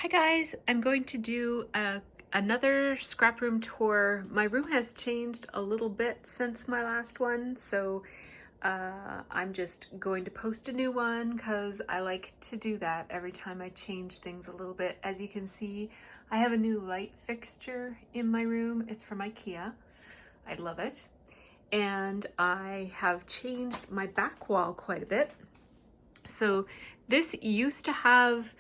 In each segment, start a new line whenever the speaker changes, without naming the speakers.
Hi guys, I'm going to do another scrap room tour. My room has changed a little bit since my last one, so I'm just going to post a new one because I like to do that every time I change things a little bit. As you can see, I have a new light fixture in my room. It's from IKEA. I love it. And I have changed my back wall quite a bit. So this used to have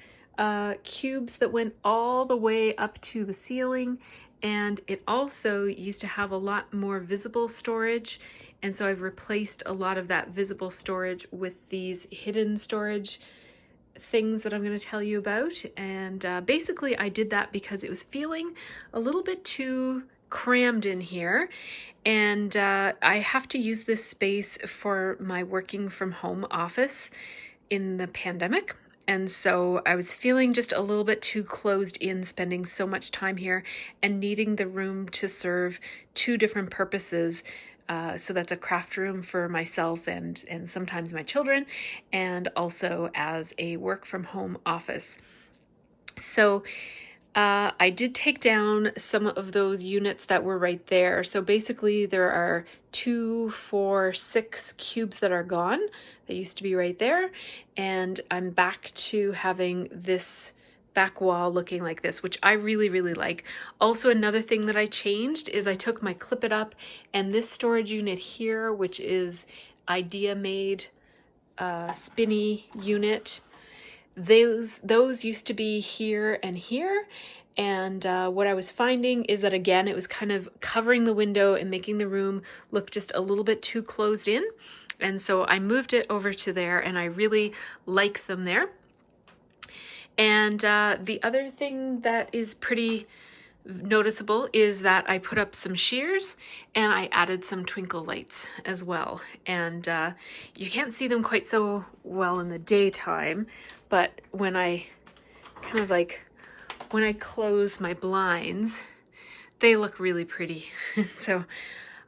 cubes that went all the way up to the ceiling, and it also used to have a lot more visible storage, and so I've replaced a lot of that visible storage with these hidden storage things that I'm going to tell you about. And basically I did that because it was feeling a little bit too crammed in here, and I have to use this space for my working from home office in the pandemic. And so I was feeling just a little bit too closed in, spending so much time here and needing the room to serve two different purposes. So that's a craft room for myself and sometimes my children, and also as a work from home office. So I did take down some of those units that were right there. So basically there are 2, 4, 6 cubes that are gone. They used to be right there. And I'm back to having this back wall looking like this, which I really, really like. Also, another thing that I changed is I took my Clip It Up and this storage unit here, which is Idea Made spinny unit. Those used to be here and here, and what I was finding is that, again, it was kind of covering the window and making the room look just a little bit too closed in, and so I moved it over to there, and I really like them there. And the other thing that is pretty noticeable is that I put up some shears and I added some twinkle lights as well. And you can't see them quite so well in the daytime, but when I when I close my blinds, they look really pretty. So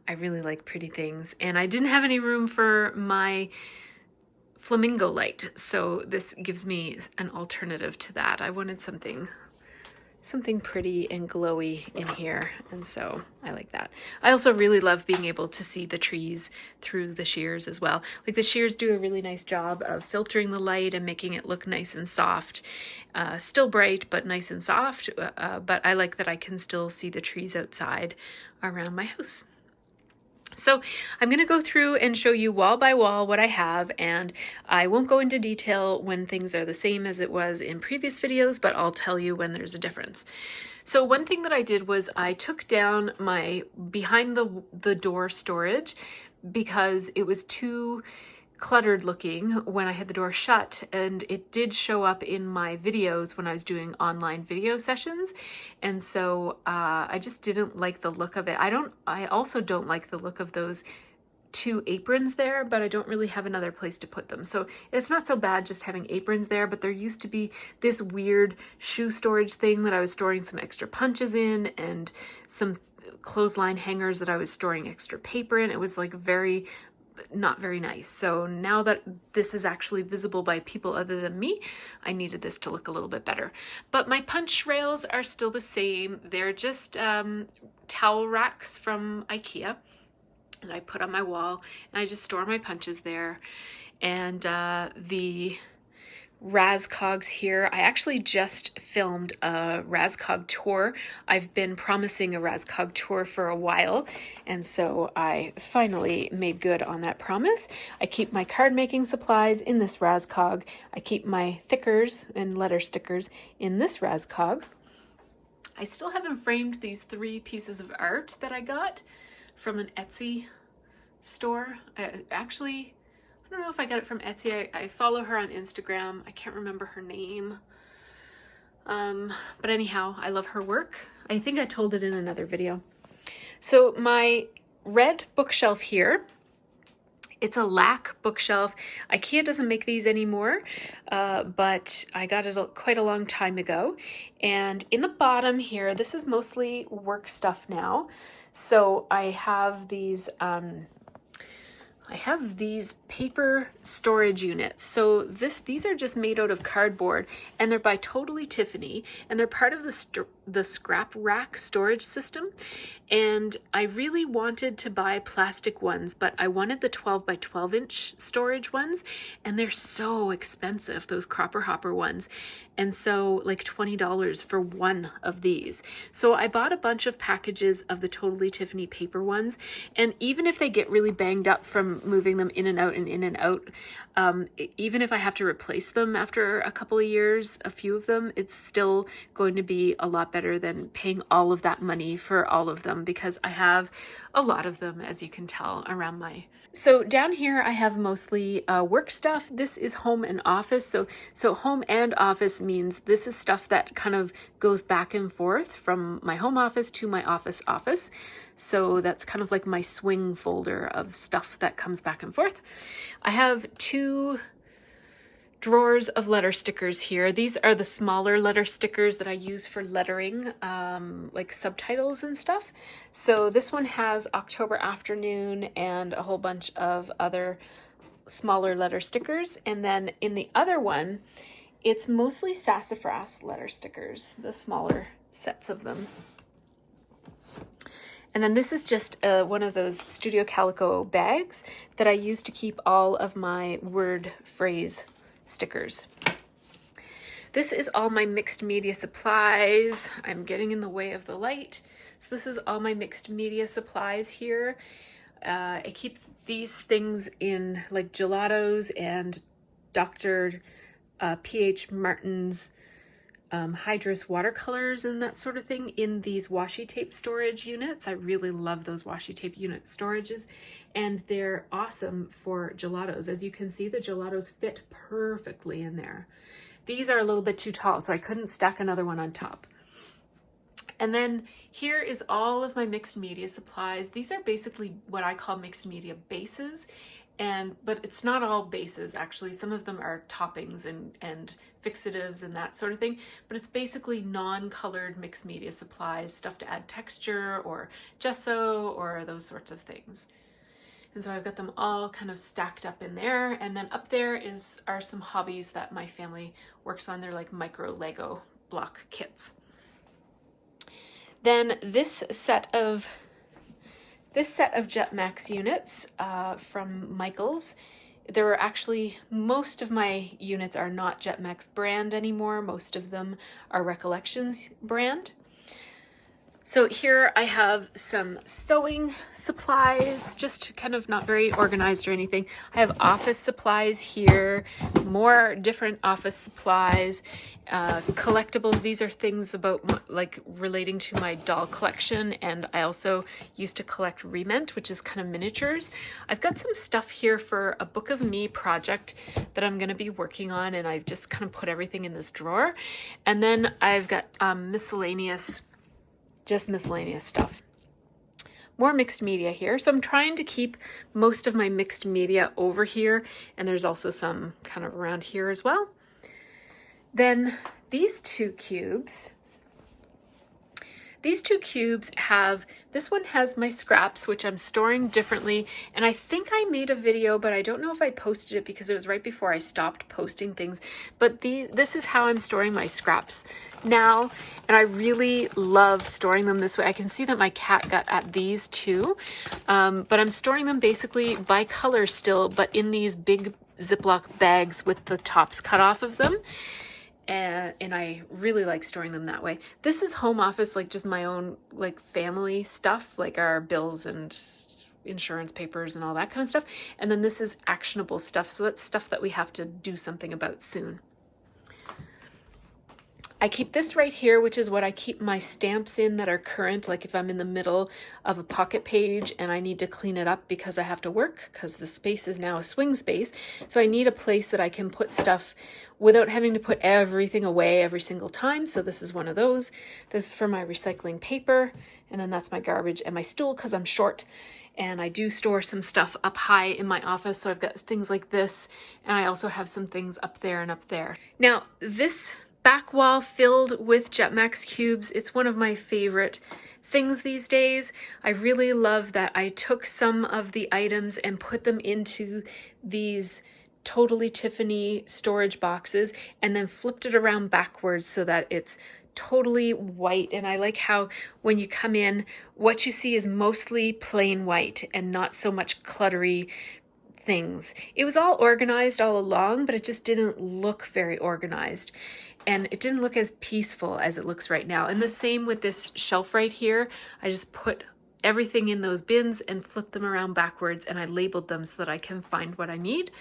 I really like pretty things. And I didn't have any room for my flamingo light, so this gives me an alternative to that. I wanted something pretty and glowy in here, and so I like that. I also really love being able to see the trees through the shears as well. Like, the shears do a really nice job of filtering the light and making it look nice and soft. Still bright, but nice and soft, but I like that I can still see the trees outside around my house. So I'm going to go through and show you wall by wall what I have, and I won't go into detail when things are the same as it was in previous videos, but I'll tell you when there's a difference. So one thing that I did was I took down my behind the door storage because it was too cluttered looking when I had the door shut, and it did show up in my videos when I was doing online video sessions, and so I just didn't like the look of it. I also don't like the look of those 2 aprons there, but I don't really have another place to put them. So it's not so bad just having aprons there, but there used to be this weird shoe storage thing that I was storing some extra punches in, and some clothesline hangers that I was storing extra paper in. It was like not very nice. So now that this is actually visible by people other than me, I needed this to look a little bit better. But my punch rails are still the same. They're just towel racks from IKEA, and I put on my wall, and I just store my punches there. And the Razcogs here, I actually just filmed a Razcog tour. I've been promising a Razcog tour for a while, and so I finally made good on that promise. I keep my card making supplies in this Razcog. I keep my thickers and letter stickers in this Razcog. I still haven't framed these 3 pieces of art that I got from an Etsy store. Actually, I don't know if I got it from Etsy. I follow her on Instagram. I can't remember her name. But anyhow, I love her work. I think I told it in another video. So my red bookshelf here, it's a lac bookshelf. IKEA doesn't make these anymore, but I got it quite a long time ago. And in the bottom here, this is mostly work stuff now. So I have these, I have these paper storage units. So these are just made out of cardboard, and they're by Totally Tiffany, and they're part of the Scrap Rack storage system. And I really wanted to buy plastic ones, but I wanted the 12 by 12 inch storage ones, and they're so expensive, those Cropper Hopper ones. And so like $20 for one of these. So I bought a bunch of packages of the Totally Tiffany paper ones. And even if they get really banged up from moving them in and out and in and out, even if I have to replace them after a couple of years, a few of them, it's still going to be a lot better than paying all of that money for all of them, because I have a lot of them, as you can tell, around my... So down here I have mostly work stuff. This is home and office. So home and office means this is stuff that kind of goes back and forth from my home office to my office. So that's kind of like my swing folder of stuff that comes back and forth. I have 2 drawers of letter stickers here. These are the smaller letter stickers that I use for lettering, like subtitles and stuff. So this one has October Afternoon and a whole bunch of other smaller letter stickers. And then in the other one, it's mostly sassafras letter stickers, the smaller sets of them. And then this is just one of those Studio Calico bags that I use to keep all of my word phrase stickers. This is all my mixed media supplies. I'm getting in the way of the light. So this is all my mixed media supplies here. I keep these things in like gelatos and Dr. P.H. Martin's Hydrus watercolors and that sort of thing in these washi tape storage units. I really love those washi tape unit storages, and they're awesome for gelatos. As you can see, the gelatos fit perfectly in there. These are a little bit too tall, so I couldn't stack another one on top. And then here is all of my mixed media supplies. These are basically what I call mixed media bases. But it's not all bases, actually. Some of them are toppings and fixatives and that sort of thing. But it's basically non-colored mixed media supplies, stuff to add texture or gesso or those sorts of things. And so I've got them all kind of stacked up in there. And then up there are some hobbies that my family works on. They're like micro Lego block kits. Then this set of Jetmax units from Michaels. There are actually, most of my units are not Jetmax brand anymore. Most of them are Recollections brand. So here I have some sewing supplies, just kind of not very organized or anything. I have office supplies here, more different office supplies, collectibles. These are things about like relating to my doll collection, and I also used to collect Rement, which is kind of miniatures. I've got some stuff here for a Book of Me project that I'm going to be working on, and I've just kind of put everything in this drawer. And then I've got miscellaneous stuff. More mixed media here. So I'm trying to keep most of my mixed media over here, and there's also some kind of around here as well. Then these 2 cubes. These 2 cubes this one has my scraps, which I'm storing differently. And I think I made a video, but I don't know if I posted it because it was right before I stopped posting things. But this is how I'm storing my scraps now. And I really love storing them this way. I can see that my cat got at these too. But I'm storing them basically by color still, but in these big Ziploc bags with the tops cut off of them. And I really like storing them that way. This is home office, like just my own like family stuff, like our bills and insurance papers and all that kind of stuff. And then this is actionable stuff. So that's stuff that we have to do something about soon. I keep this right here, which is what I keep my stamps in that are current. Like if I'm in the middle of a pocket page and I need to clean it up because I have to work, because the space is now a swing space. So I need a place that I can put stuff without having to put everything away every single time. So this is one of those. This is for my recycling paper. And then that's my garbage and my stool because I'm short. And I do store some stuff up high in my office. So I've got things like this. And I also have some things up there and up there. Now this back wall filled with Jetmax cubes. It's one of my favorite things these days. I really love that I took some of the items and put them into these Totally Tiffany storage boxes and then flipped it around backwards so that it's totally white. And I like how when you come in, what you see is mostly plain white and not so much cluttery things. It was all organized all along, but it just didn't look very organized. And it didn't look as peaceful as it looks right now. And the same with this shelf right here. I just put everything in those bins and flipped them around backwards, and I labeled them so that I can find what I need.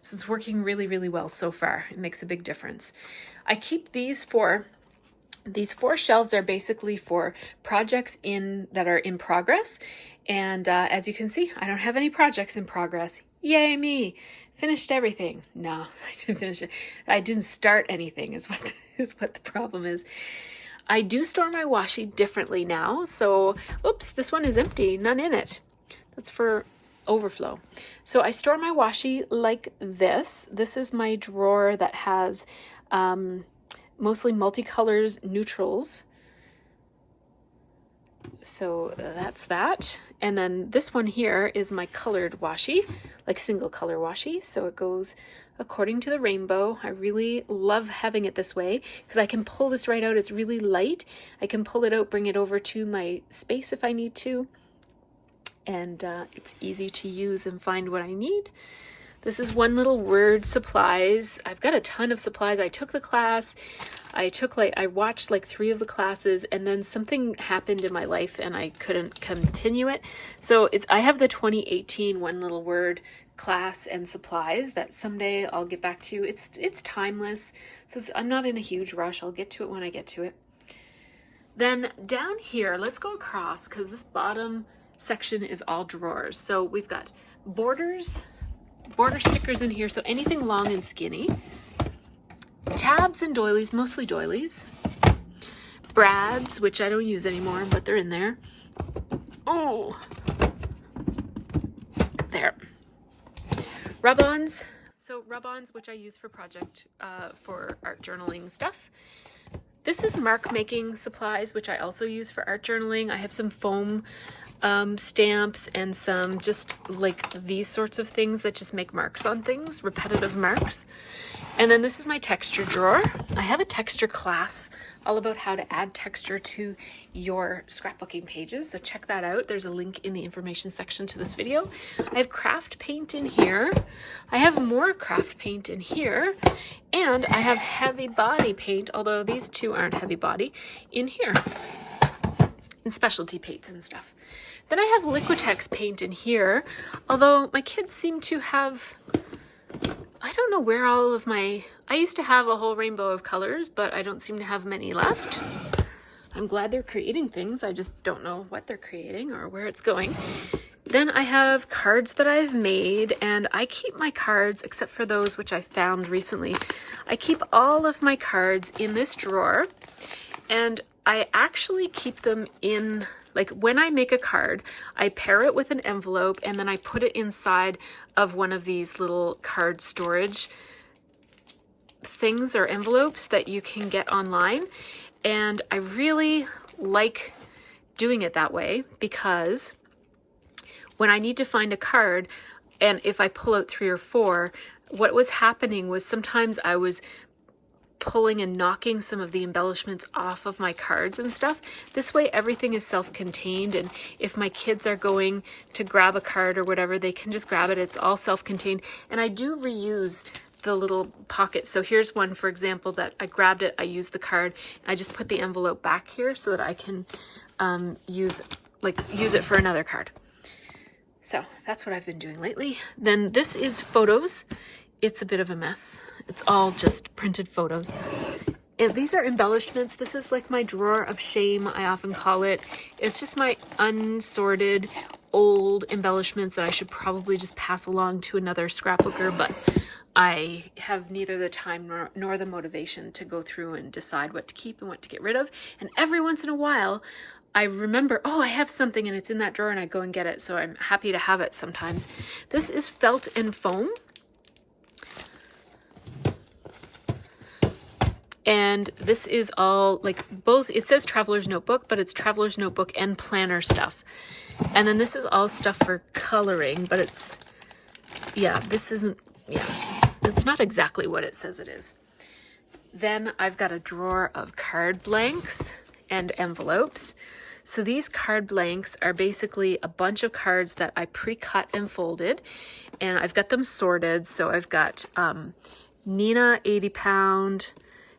So it's working really, really well so far. It makes a big difference. I keep these four shelves are basically for projects that are in progress. And as you can see, I don't have any projects in progress. Yay me! Finished everything. No, I didn't finish it. I didn't start anything is what the problem is. I do store my washi differently now. So, oops, this one is empty, none in it. That's for overflow. So I store my washi like this. This is my drawer that has mostly multicolors, neutrals. So that's that. And then this one here is my colored washi, like single color washi. So it goes according to the rainbow. I really love having it this way because I can pull this right out. It's really light. I can pull it out, bring it over to my space if I need to. And it's easy to use and find what I need. This is One Little Word supplies. I've got a ton of supplies. I took the class. I watched like 3 of the classes, and then something happened in my life and I couldn't continue it. So I have the 2018 One Little Word class and supplies that someday I'll get back to. It's timeless. So I'm not in a huge rush. I'll get to it when I get to it. Then down here, let's go across because this bottom section is all drawers. So we've got border stickers in here, so anything long and skinny. Tabs and doilies, mostly doilies. Brads, which I don't use anymore, but they're in there. Oh, there. Rub-ons. So rub-ons, which I use for for art journaling stuff. This is mark making supplies, which I also use for art journaling. I have some foam stamps and some just like these sorts of things that just make marks on things, repetitive marks. And then this is my texture drawer. I have a texture class all about how to add texture to your scrapbooking pages, so check that out. There's a link in the information section to this video. I have craft paint in here. I have more craft paint in here, and I have heavy body paint, although these two aren't heavy body, in here, and specialty paints and stuff. Then I have Liquitex paint in here, although my kids seem to have, I don't know where all of I used to have a whole rainbow of colors, but I don't seem to have many left. I'm glad they're creating things. I just don't know what they're creating or where it's going. Then I have cards that I've made, and I keep my cards, except for those which I found recently. I keep all of my cards in this drawer, and I actually keep them in, like when I make a card, I pair it with an envelope and then I put it inside of one of these little card storage things or envelopes that you can get online. And I really like doing it that way because when I need to find a card, and if I pull out 3 or 4, what was happening was sometimes I was pulling and knocking some of the embellishments off of my cards and stuff. This way everything is self-contained, and if my kids are going to grab a card or whatever, they can just grab it. It's all self-contained, and I do reuse the little pockets. So here's one, for example, that I grabbed it, I used the card, I just put the envelope back here so that I can use it for another card. So that's what I've been doing lately. Then this is photos. It's a bit of a mess. It's all just printed photos. And these are embellishments. This is like my drawer of shame, I often call it. It's just my unsorted old embellishments that I should probably just pass along to another scrapbooker, but I have neither the time nor the motivation to go through and decide what to keep and what to get rid of. And every once in a while, I remember, oh, I have something and it's in that drawer, and I go and get it. So I'm happy to have it sometimes. This is felt and foam. And this is all like both, it says Traveler's Notebook, but it's Traveler's Notebook and planner stuff. And then this is all stuff for coloring, but it's, yeah, this isn't, yeah, it's not exactly what it says it is. Then I've got a drawer of card blanks and envelopes. So these card blanks are basically a bunch of cards that I pre-cut and folded, and I've got them sorted. So I've got Nina 80 pound,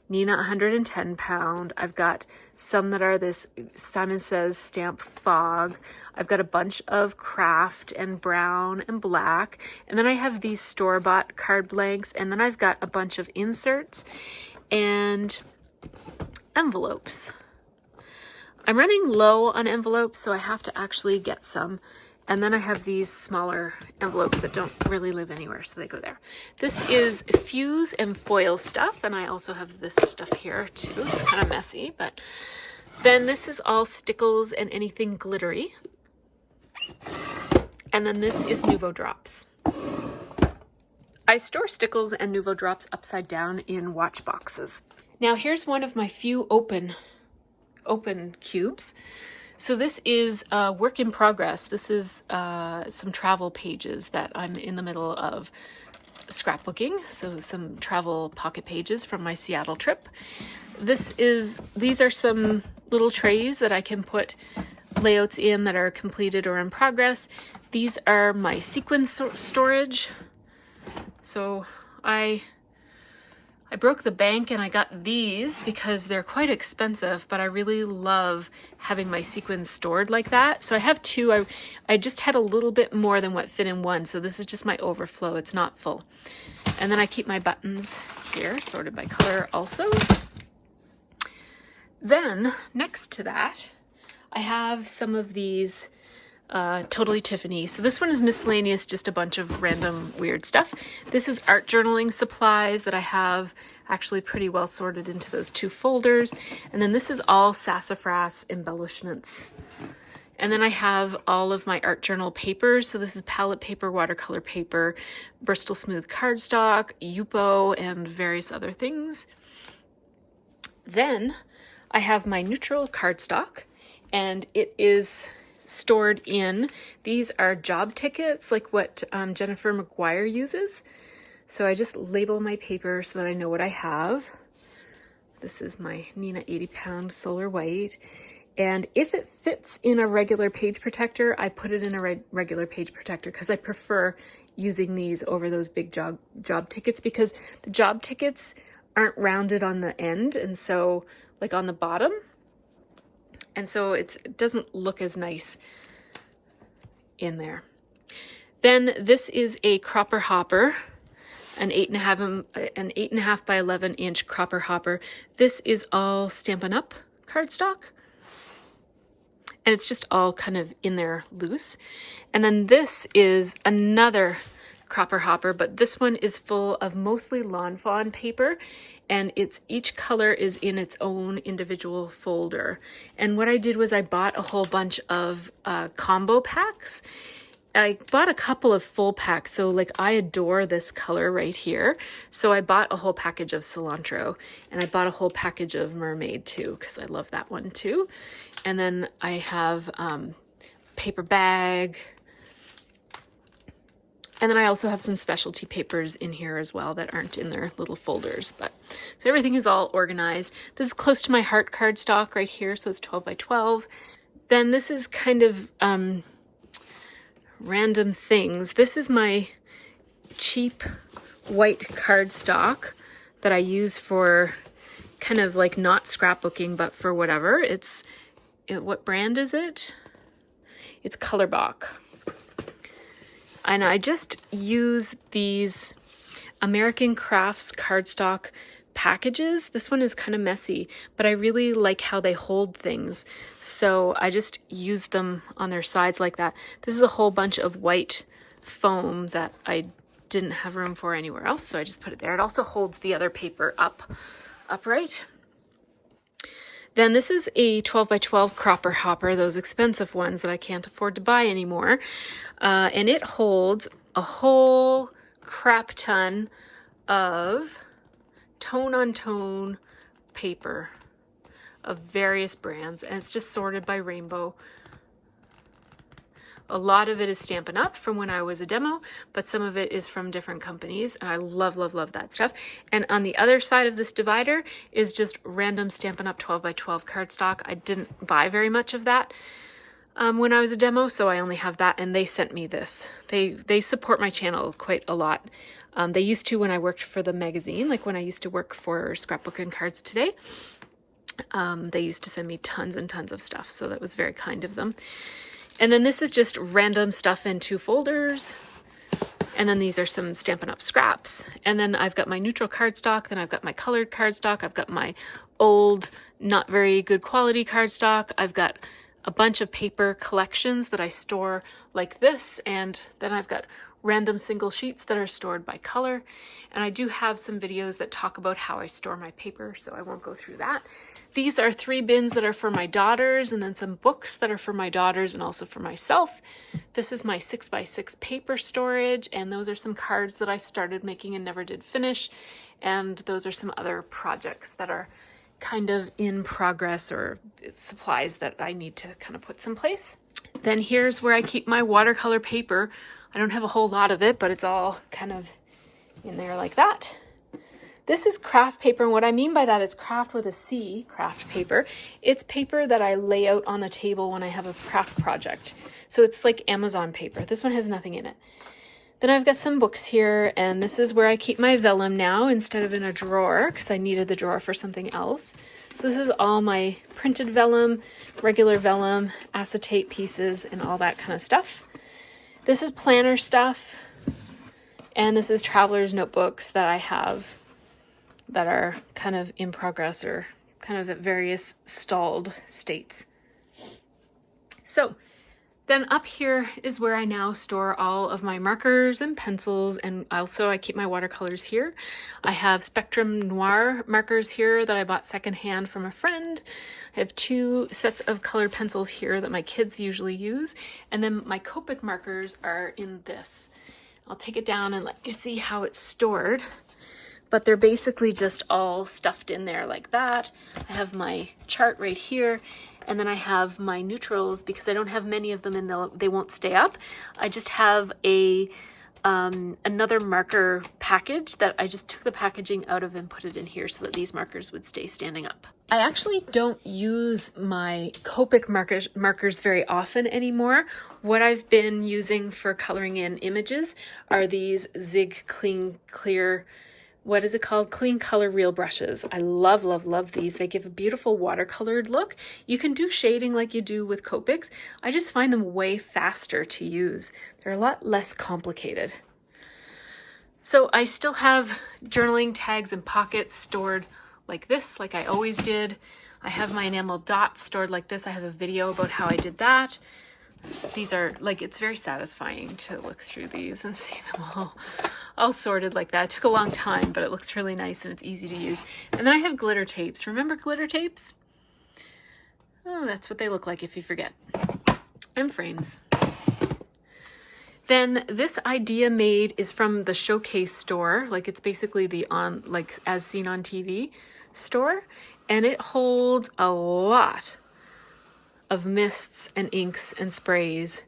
Nina 110 pound. I've got some that are this Simon Says stamp fog. I've got a bunch of craft and brown and black. And then I have these store-bought card blanks. And then I've got a bunch of inserts and envelopes. I'm running low on envelopes, so I have to actually get some. And then I have these smaller envelopes that don't really live anywhere, so they go there. This is fuse and foil stuff, and I also have this stuff here too. It's kind of messy, but then this is all stickles and anything glittery. And then this is Nouveau Drops. I store stickles and Nouveau Drops upside down in watch boxes. Now here's one of my few open cubes. So this is a work in progress. This is some travel pages that I'm in the middle of scrapbooking. So some travel pocket pages from my Seattle trip. These are some little trays that I can put layouts in that are completed or in progress. These are my sequins storage. So I broke the bank and I got these because they're quite expensive, but I really love having my sequins stored like that. So I have two. I just had a little bit more than what fit in one. So this is just my overflow. It's not full. And then I keep my buttons here sorted by color also. Then next to that, I have some of these Totally Tiffany. So this one is miscellaneous, just a bunch of random weird stuff. This is art journaling supplies that I have actually pretty well sorted into those two folders. And then this is all sassafras embellishments. And then I have all of my art journal papers. So this is palette paper, watercolor paper, Bristol Smooth cardstock, Yupo, and various other things. Then I have my neutral cardstock, and it is stored in, these are job tickets, like what Jennifer McGuire uses. So I just label my paper so that I know what I have. This is my Nina 80 pound solar white. And if it fits in a regular page protector, I put it in a regular page protector because I prefer using these over those big job tickets, because the job tickets aren't rounded on the end, and so like on the bottom. And so it doesn't look as nice in there. Then this is a cropper hopper, an 8.5 by 11 inch cropper hopper. This is all Stampin' Up cardstock. And it's just all kind of in there loose. And then this is another cropper hopper, but this one is full of mostly Lawn Fawn paper, and each color is in its own individual folder. And what I did was I bought a whole bunch of combo packs. I bought a couple of full packs. So like I adore this color right here. So I bought a whole package of cilantro, and I bought a whole package of mermaid too, because I love that one too. And then I have paper bag. And then I also have some specialty papers in here as well that aren't in their little folders. But so everything is all organized. This is close to my heart cardstock right here, so it's 12 by 12. Then this is kind of random things. This is my cheap white cardstock that I use for kind of like not scrapbooking, but for whatever. What brand is it? It's Colorbach. And I just use these American Crafts cardstock packages. This one is kind of messy, but I really like how they hold things. So I just use them on their sides like that. This is a whole bunch of white foam that I didn't have room for anywhere else, so I just put it there. It also holds the other paper upright. Then this is a 12 by 12 cropper hopper, those expensive ones that I can't afford to buy anymore. And it holds a whole crap ton of tone-on-tone paper of various brands, and it's just sorted by rainbow. A lot of it is Stampin' Up! From when I was a demo, but some of it is from different companies, and I love, love, love that stuff. And on the other side of this divider is just random Stampin' Up! 12 by 12 cardstock. I didn't buy very much of that when I was a demo, so I only have that, and they sent me this. They support my channel quite a lot. They used to when I worked for the magazine, like when I used to work for Scrapbook and Cards Today. They used to send me tons and tons of stuff, so that was very kind of them. And then this is just random stuff in 2 folders. And then these are some Stampin' Up! Scraps. And then I've got my neutral cardstock, then I've got my colored cardstock, I've got my old, not very good quality cardstock, I've got a bunch of paper collections that I store like this, and then I've got random single sheets that are stored by color. And I do have some videos that talk about how I store my paper, so I won't go through that. These are 3 bins that are for my daughters, and then some books that are for my daughters and also for myself. This is my 6x6 paper storage, and those are some cards that I started making and never did finish. And those are some other projects that are kind of in progress, or supplies that I need to kind of put someplace. Then here's where I keep my watercolor paper. I don't have a whole lot of it, but it's all kind of in there like that. This is craft paper, and what I mean by that is craft with a C, craft paper. It's paper that I lay out on the table when I have a craft project. So it's like Amazon paper. This one has nothing in it. Then I've got some books here, and this is where I keep my vellum now instead of in a drawer, because I needed the drawer for something else. So this is all my printed vellum, regular vellum, acetate pieces, and all that kind of stuff. This is planner stuff, and this is traveler's notebooks that I have that are kind of in progress or kind of at various stalled states. So then up here is where I now store all of my markers and pencils, and also I keep my watercolors here. I have Spectrum Noir markers here that I bought secondhand from a friend. I have 2 sets of colored pencils here that my kids usually use, and then my Copic markers are in this. I'll take it down and let you see how it's stored. But they're basically just all stuffed in there like that. I have my chart right here, and then I have my neutrals because I don't have many of them and they won't stay up. I just have a another marker package that I just took the packaging out of and put it in here so that these markers would stay standing up. I actually don't use my Copic markers very often anymore. What I've been using for coloring in images are these Zig Clean Clear, what is it called? Clean Color Reel brushes. I love, love, love these. They give a beautiful watercolored look. You can do shading like you do with Copics. I just find them way faster to use. They're a lot less complicated. So I still have journaling tags and pockets stored like this, like I always did. I have my enamel dots stored like this. I have a video about how I did that. These are like, it's very satisfying to look through these and see them all sorted like that. It took a long time, but it looks really nice and it's easy to use. And then I have glitter tapes. Remember glitter tapes? Oh, that's what they look like if you forget. And frames. Then this Idea Made is from the Showcase store. Like it's basically the like As Seen on TV store. And it holds a lot of mists and inks and sprays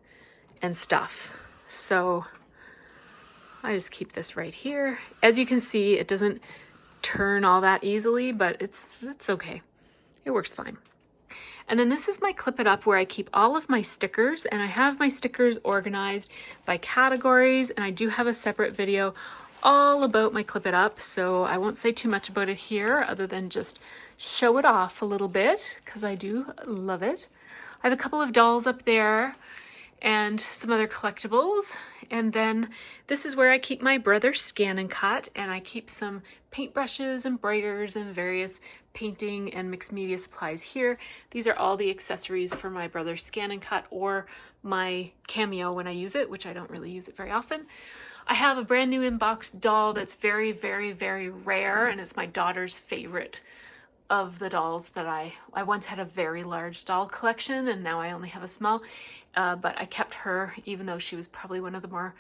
and stuff. So I just keep this right here. As you can see, it doesn't turn all that easily, but it's okay. It works fine. And then this is my Clip It Up where I keep all of my stickers, and I have my stickers organized by categories, and I do have a separate video all about my Clip It Up, so I won't say too much about it here other than just show it off a little bit because I do love it. I have a couple of dolls up there and some other collectibles. And then this is where I keep my Brother Scan and Cut, and I keep some paintbrushes and brighters and various painting and mixed media supplies here. These are all the accessories for my Brother Scan and Cut or my Cameo when I use it, which I don't really use it very often. I have a brand new inbox doll that's very, very, very rare, and it's my daughter's favorite of the dolls that I once had a very large doll collection, and now I only have a small, but I kept her even though she was probably one of the more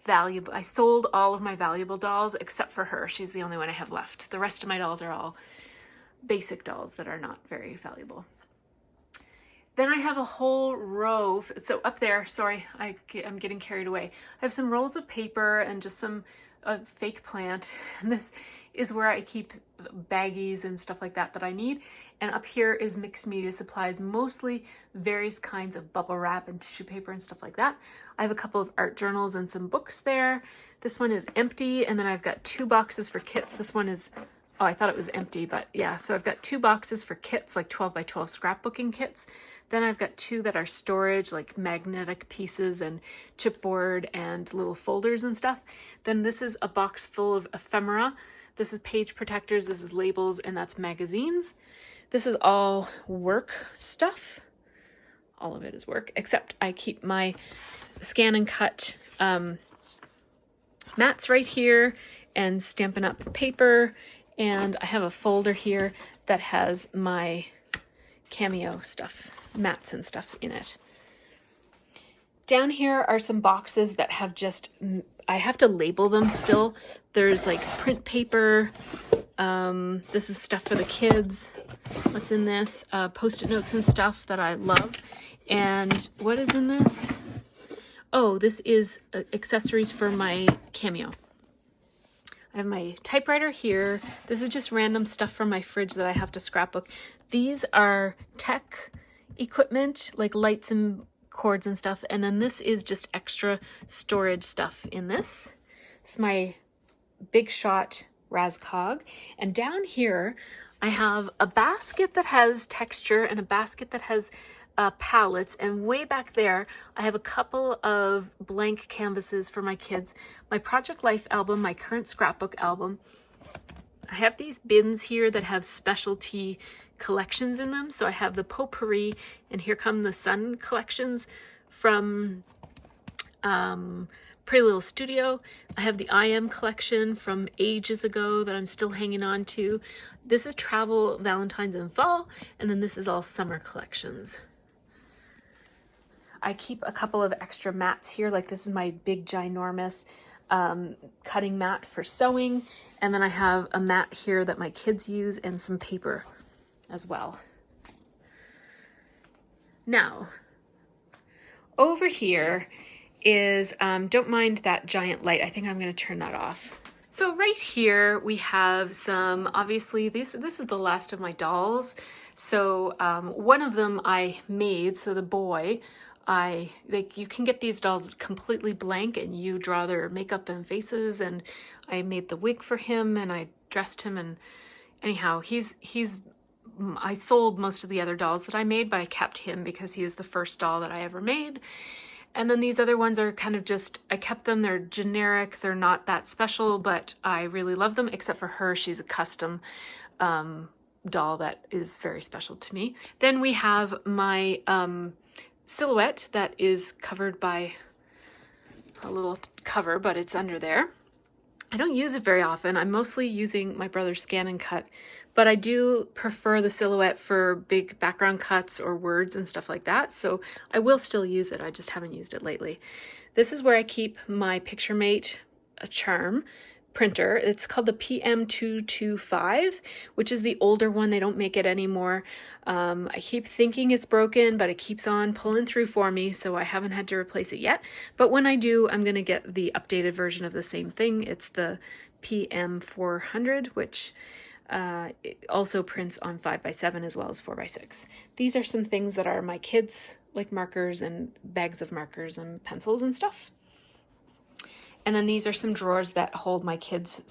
valuable. I sold all of my valuable dolls except for her. She's the only one I have left. The rest of my dolls are all basic dolls that are not very valuable. Then I have a whole row, so up there, sorry, I'm getting carried away. I have some rolls of paper and just some fake plant. And this is where I keep baggies and stuff like that that I need. And up here is mixed media supplies, mostly various kinds of bubble wrap and tissue paper and stuff like that. I have a couple of art journals and some books there. This one is empty, and then I've got 2 boxes for kits. This one is, oh, I thought it was empty, but yeah. So I've got 2 boxes for kits, like 12 by 12 scrapbooking kits. Then I've got 2 that are storage, like magnetic pieces and chipboard and little folders and stuff. Then this is a box full of ephemera. This is page protectors, this is labels, and that's magazines. This is all work stuff. All of it is work, except I keep my scan and cut mats right here and Stampin' Up! Paper. And I have a folder here that has my Cameo stuff, mats and stuff in it. Down here are some boxes that have just, I have to label them still. There's like print paper. This is stuff for the kids. What's in this? Post-it notes and stuff that I love. And what is in this? Oh, this is accessories for my Cameo. I have my typewriter here. This is just random stuff from my fridge that I have to scrapbook. These are tech equipment, like lights and cords and stuff. And then this is just extra storage stuff in this. This is my Big Shot Razcog. And down here, I have a basket that has texture and a basket that has palettes, and way back there I have a couple of blank canvases for my kids, my Project Life album, my current scrapbook album. I have these bins here that have specialty collections in them. So I have the Potpourri and Here Come the Sun collections from Pretty Little Studio. I have the I Am collection from ages ago that I'm still hanging on to. This is Travel, Valentine's, and Fall, and then this is all summer collections. I keep a couple of extra mats here, like this is my big ginormous cutting mat for sewing, and then I have a mat here that my kids use and some paper as well. Now, over here is, don't mind that giant light, I think I'm going to turn that off. So right here we have some, obviously this is the last of my dolls. So one of them I made, so the boy, you can get these dolls completely blank and you draw their makeup and faces, and I made the wig for him and I dressed him, and anyhow, I sold most of the other dolls that I made, but I kept him because he was the first doll that I ever made. And then these other ones are kind of just, I kept them, they're generic, they're not that special, but I really love them, except for her, she's a custom doll that is very special to me. Then we have my silhouette that is covered by a little cover, but it's under there. I don't use it very often. I'm mostly using my brother's scan and cut, but I do prefer the silhouette for big background cuts or words and stuff like that. So I will still use it. I just haven't used it lately. This is where I keep my PictureMate charm printer. It's called the PM225, which is the older one. They don't make it anymore. I keep thinking it's broken, but it keeps on pulling through for me, so I haven't had to replace it yet. But when I do, I'm going to get the updated version of the same thing. It's the PM400, which it also prints on 5x7 as well as 4x6. These are some things that are my kids, like markers and bags of markers and pencils and stuff. And then these are some drawers that hold my kids'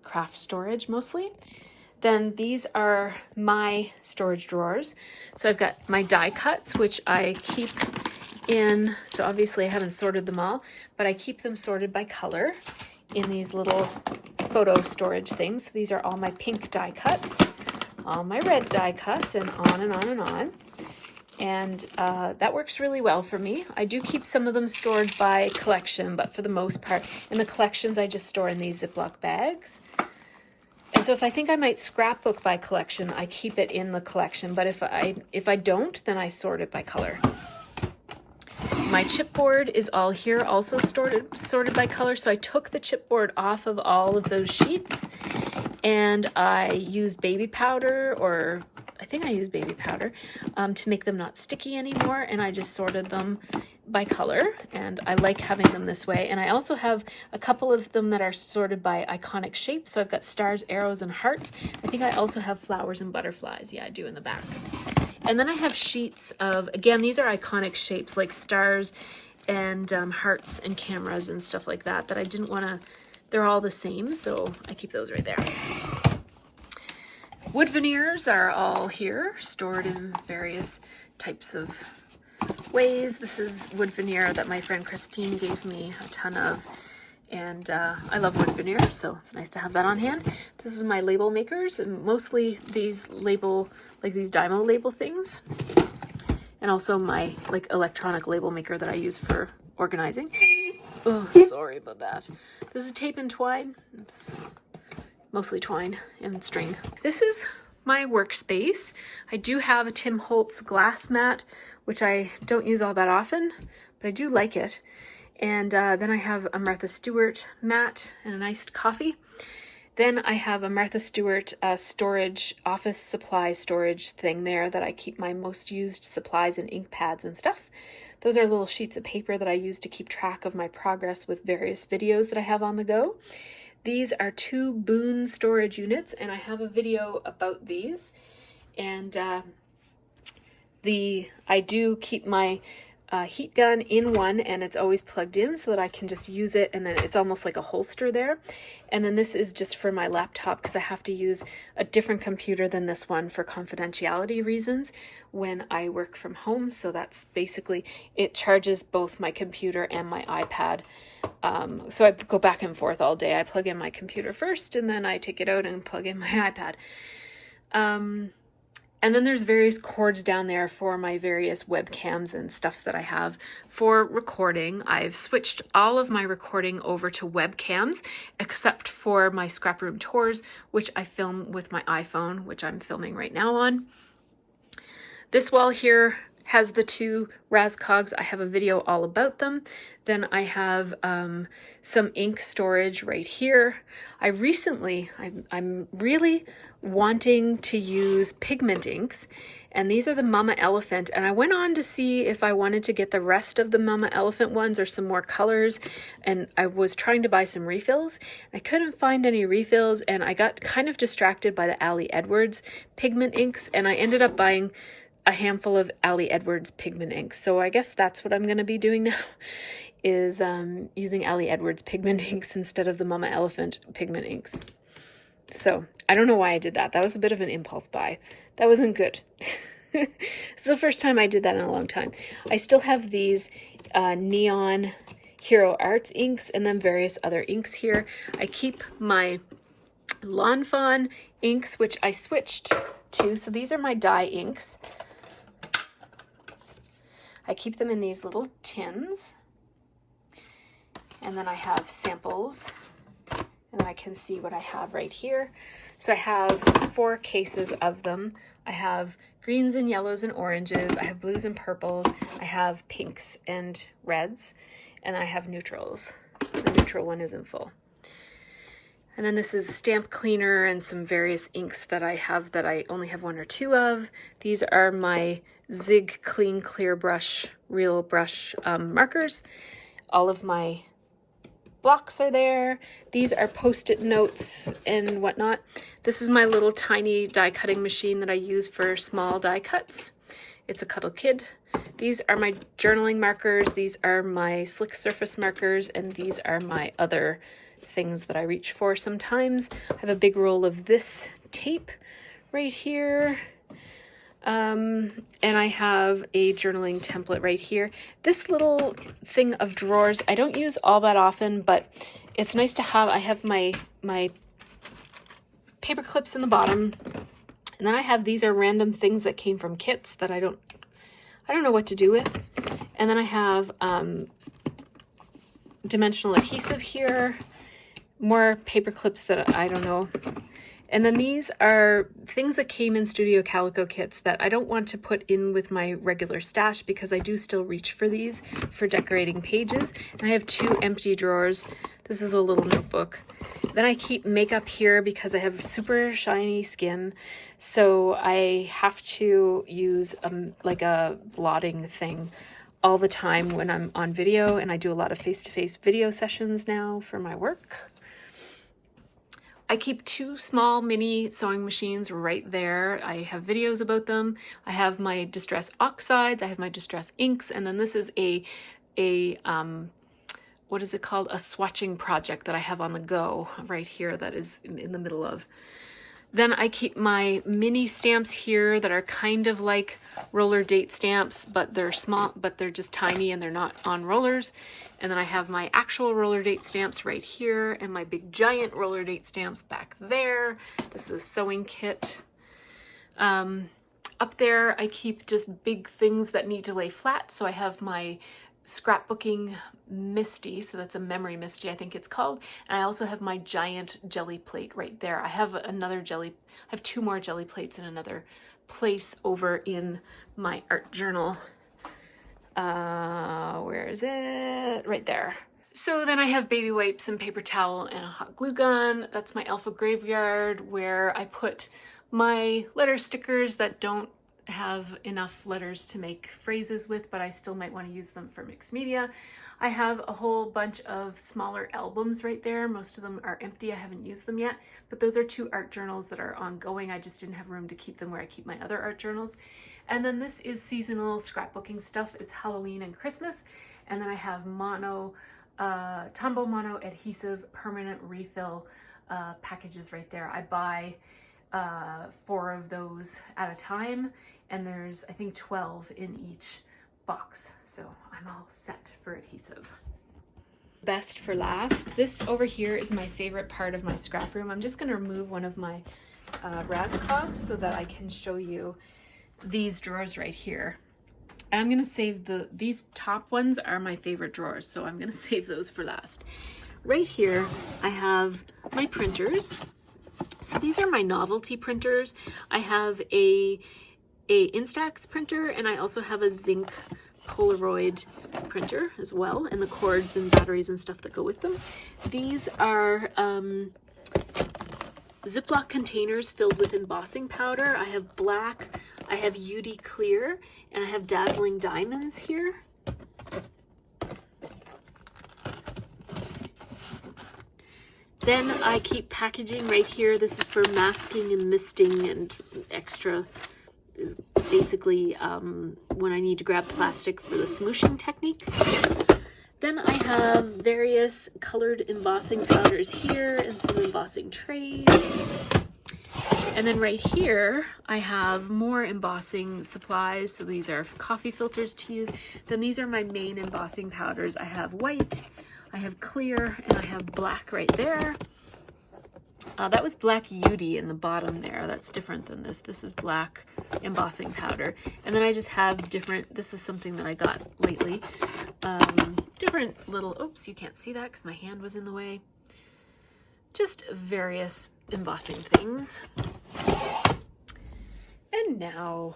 craft storage mostly. Then these are my storage drawers. So I've got my die cuts, which I keep in, so obviously I haven't sorted them all, but I keep them sorted by color in these little photo storage things. These are all my pink die cuts, all my red die cuts, and on and on and on. And that works really well for me. I do keep some of them stored by collection, but for the most part, in the collections, I just store in these Ziploc bags. And so if I think I might scrapbook by collection, I keep it in the collection. But if I don't, then I sort it by color. My chipboard is all here, also sorted by color. So I took the chipboard off of all of those sheets and I used baby powder, or I think I used baby powder, to make them not sticky anymore, and I just sorted them by color, and I like having them this way. And I also have a couple of them that are sorted by iconic shapes, so I've got stars, arrows, and hearts. I think I also have flowers and butterflies. Yeah, I do in the back. And then I have sheets of, again, these are iconic shapes like stars and hearts and cameras and stuff like that, that I didn't want to, they're all the same, so I keep those right there. Wood veneers are all here, stored in various types of ways. This is wood veneer that my friend Christine gave me a ton of, and I love wood veneer, so it's nice to have that on hand. This is my label makers, and mostly these label, like these Dymo label things, and also my like electronic label maker that I use for organizing. Oh, sorry about that. This is tape and twine. It's mostly twine and string. This is my workspace. I do have a Tim Holtz glass mat, which I don't use all that often, but I do like it. And then I have a Martha Stewart mat and an iced coffee. Then I have a Martha Stewart storage, office supply storage thing there that I keep my most used supplies and ink pads and stuff. Those are little sheets of paper that I use to keep track of my progress with various videos that I have on the go. These are 2 Boone storage units, and I have a video about these. And I do keep my heat gun in one, and it's always plugged in so that I can just use it, and then it's almost like a holster there. And then this is just for my laptop, because I have to use a different computer than this one for confidentiality reasons when I work from home. So that's basically, it charges both my computer and my iPad. So I go back and forth all day. I plug in my computer first, and then I take it out and plug in my iPad. And then there's various cords down there for my various webcams and stuff that I have for recording. I've switched all of my recording over to webcams, except for my Scraproom tours, which I film with my iPhone, which I'm filming right now on. This wall here has the 2 Razcogs. I have a video all about them. Then I have some ink storage right here. I'm really wanting to use pigment inks, and these are the Mama Elephant, and I went on to see if I wanted to get the rest of the Mama Elephant ones or some more colors, and I was trying to buy some refills. I couldn't find any refills, and I got kind of distracted by the Ali Edwards pigment inks, and I ended up buying a handful of Ali Edwards pigment inks. So I guess that's what I'm going to be doing now, is using Ali Edwards pigment inks instead of the Mama Elephant pigment inks. So I don't know why I did that. That was a bit of an impulse buy. That wasn't good. It's the first time I did that in a long time. I still have these Neon Hero Arts inks and then various other inks here. I keep my Lawn Fawn inks, which I switched to. So these are my dye inks. I keep them in these little tins, and then I have samples, and I can see what I have right here. So I have 4 cases of them. I have greens and yellows and oranges. I have blues and purples. I have pinks and reds, and then I have neutrals. The neutral one isn't full. And then this is stamp cleaner and some various inks that I have that I only have 1 or 2 of. These are my Zig Clean Clear Brush, Real Brush markers. All of my blocks are there. These are Post-it notes and whatnot. This is my little tiny die cutting machine that I use for small die cuts. It's a Cuddle Kid. These are my journaling markers. These are my slick surface markers, and these are my other things that I reach for sometimes. I have a big roll of this tape right here. And I have a journaling template right here. This little thing of drawers, I don't use all that often, but it's nice to have. I have my paper clips in the bottom, and then I have, these are random things that came from kits that I don't know what to do with. And then I have dimensional adhesive here, more paper clips that I don't know. And then these are things that came in Studio Calico kits that I don't want to put in with my regular stash because I do still reach for these for decorating pages. And I have 2 empty drawers. This is a little notebook. Then I keep makeup here because I have super shiny skin. So I have to use like a blotting thing all the time when I'm on video, and I do a lot of face-to-face video sessions now for my work. I keep 2 small mini sewing machines right there. I have videos about them. I have my Distress Oxides, I have my Distress Inks, and then this is a what is it called? A swatching project that I have on the go right here that is in the middle of. Then I keep my mini stamps here that are kind of like roller date stamps, but they're small, but they're just tiny and they're not on rollers. And then I have my actual roller date stamps right here and my big giant roller date stamps back there. This is a sewing kit. Up there, I keep just big things that need to lay flat. So I have my scrapbooking Misty, so that's a memory Misty, I think it's called. And I also have my giant jelly plate right there. I have another I have 2 more jelly plates in another place over in my art journal. Where is it? Right there. So then I have baby wipes and paper towel and a hot glue gun. That's my Alpha Graveyard where I put my letter stickers that don't have enough letters to make phrases with, but I still might want to use them for mixed media. I have a whole bunch of smaller albums right there. Most of them are empty. I haven't used them yet, but those are 2 art journals that are ongoing. I just didn't have room to keep them where I keep my other art journals. And then this is seasonal scrapbooking stuff. It's Halloween and Christmas. And then I have Tombow Mono adhesive permanent refill packages right there. I buy 4 of those at a time, and there's I think 12 in each box, so I'm all set for adhesive. Best for last, this over here is my favorite part of my scrap room. I'm just going to remove one of my Rascogs so that I can show you these drawers right here. I'm going to save these top ones are my favorite drawers, so I'm going to save those for last. Right here I have my printers. So these are my novelty printers. I have a Instax printer, and I also have a zinc Polaroid printer as well, and the cords and batteries and stuff that go with them. These are Ziploc containers filled with embossing powder. I have black, I have UD clear, and I have dazzling diamonds here. Then I keep packaging right here. This is for masking and misting and extra, basically when I need to grab plastic for the smooshing technique. Then I have various colored embossing powders here and some embossing trays. And then right here, I have more embossing supplies. So these are coffee filters to use. Then these are my main embossing powders. I have white, I have clear, and I have black right there. That was black UD in the bottom there. That's different than this. This is black embossing powder. And then I just have different, this is something that I got lately. Different little, oops, you can't see that because my hand was in the way. Just various embossing things. And now,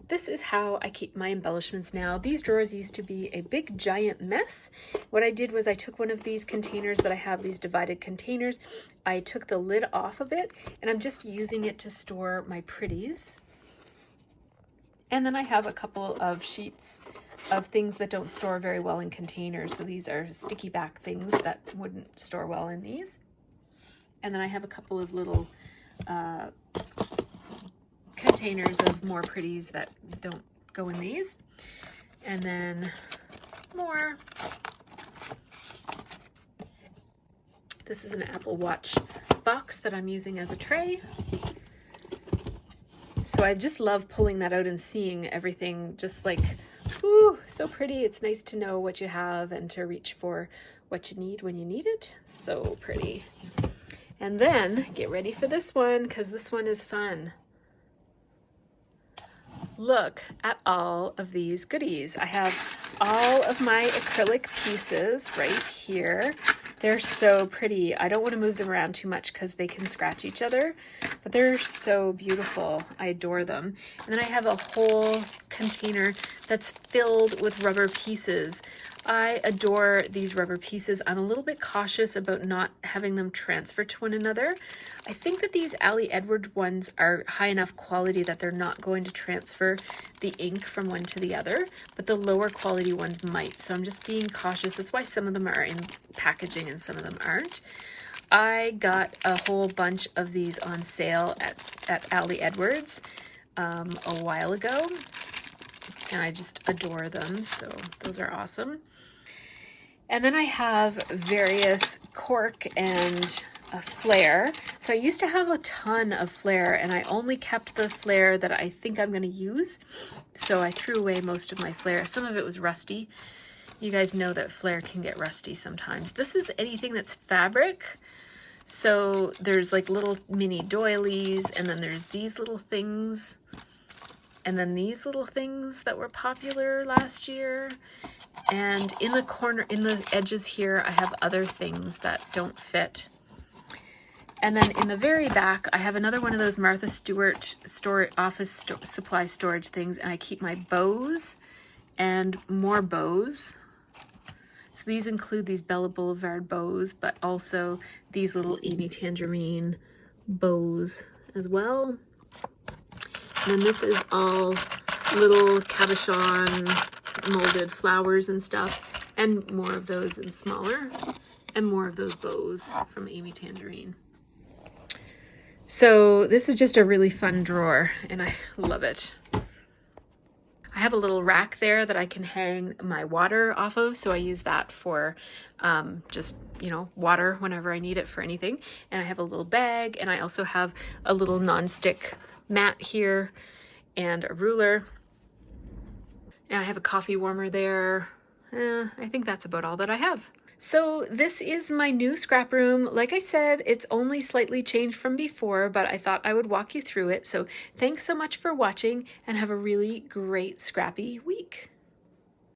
this is how I keep my embellishments now. These drawers used to be a big giant mess. What I did was I took one of these containers that I have, these divided containers. I took the lid off of it, and I'm just using it to store my pretties. And then I have a couple of sheets of things that don't store very well in containers. So these are sticky back things that wouldn't store well in these. And then I have a couple of little containers of more pretties that don't go in these. And then more. This is an Apple Watch box that I'm using as a tray. So I just love pulling that out and seeing everything just like, ooh, so pretty. It's nice to know what you have and to reach for what you need when you need it. So pretty. And then get ready for this one, because this one is fun. Look at all of these goodies. I have all of my acrylic pieces right here. They're so pretty. I don't want to move them around too much because they can scratch each other, but they're so beautiful. I adore them. And then I have a whole container that's filled with rubber pieces. I adore these rubber pieces. I'm a little bit cautious about not having them transfer to one another. I think that these Ali Edward ones are high enough quality that they're not going to transfer the ink from one to the other, but the lower quality ones might. So I'm just being cautious. That's why some of them are in packaging and some of them aren't. I got a whole bunch of these on sale at Ali Edwards a while ago, and I just adore them. So those are awesome. And then I have various cork and a flare. So I used to have a ton of flare, and I only kept the flare that I think I'm going to use. So I threw away most of my flare. Some of it was rusty. You guys know that flare can get rusty sometimes. This is anything that's fabric. So there's like little mini doilies, and then there's these little things, and then these little things that were popular last year. And in the corner, in the edges here, I have other things that don't fit. And then in the very back, I have another one of those Martha Stewart office supply storage things, and I keep my bows and more bows. So these include these Bella Boulevard bows, but also these little Amy Tangerine bows as well. And then this is all little cabochon molded flowers and stuff, and more of those and smaller, and more of those bows from Amy Tangerine. So this is just a really fun drawer, and I love it. I have a little rack there that I can hang my water off of, so I use that for just, you know, water whenever I need it for anything. And I have a little bag, and I also have a little non-stick mat here and a ruler. And I have a coffee warmer there. I think that's about all that I have. So this is my new scrap room. Like I said, it's only slightly changed from before, but I thought I would walk you through it. So thanks so much for watching, and have a really great scrappy week.